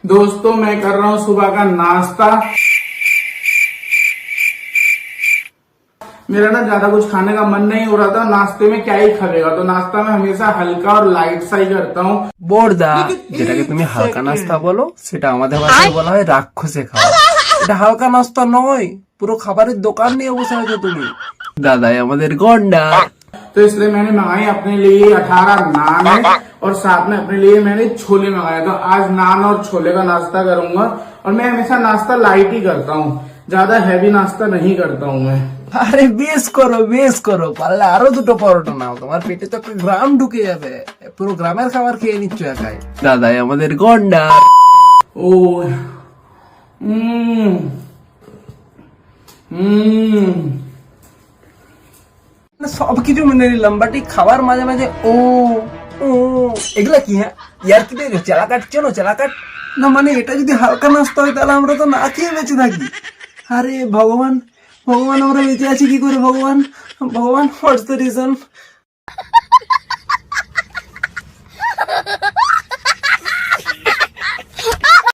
दोस्तों मैं कर रहा हूँ सुबह का नाश्ता। मेरा ना ज्यादा कुछ खाने का मन नहीं हो रहा था, नाश्ते में क्या ही खाएगा, तो नाश्ता में हमेशा हल्का और लाइट सा ही करता हूँ। বোরদা, যেটাকে তুমি হালকা নাস্তা বলো, সেটা আমাদের ভাষায় বলা হয় রাক্ষসে খাওয়া। এটা হালকা নাস্তা নয়, পুরো খাবারের দোকান নিয়ে বসে আছো তুমি। দাদাই আমাদের গন্ডার। तो इसलिए मैंने मंगाई अपने लिए 18 नान है और साथ में अपने लिए मैंने छोले मंगाए। तो आज नान और छोले का नाश्ता करूंगा और मैं हमेशा नाश्ता लाइट ही करता हूँ, ज्यादा हैवी नाश्ता नहीं करता हूँ मैं। আরে বেশ করো, পারলে আরো দুটো পরোটা নাও, তোমার পেটে তো একটা গ্রাম ঢুকে যাবে, পুরো গ্রামের খাবার খেয়ে নিচ্ছ একাই। দাদাই আমাদের গন্ডার। ओ हम्म हम्म সবকিছু মেনে নিলাম, বাট এই খাবার মাঝে মাঝে ও ও এগুলা কি? হ্যাঁ, ইয়ার কি চেলা কাটছো না? চেলা কাট না, মানে এটা যদি হালকা নাস্তা হয় তাহলে আমরা তো না খেয়ে বেঁচে থাকি। আরে ভগবান, আমরা বেঁচে আছি কি করে? ভগবান, হোয়াটস দ্য রিজন?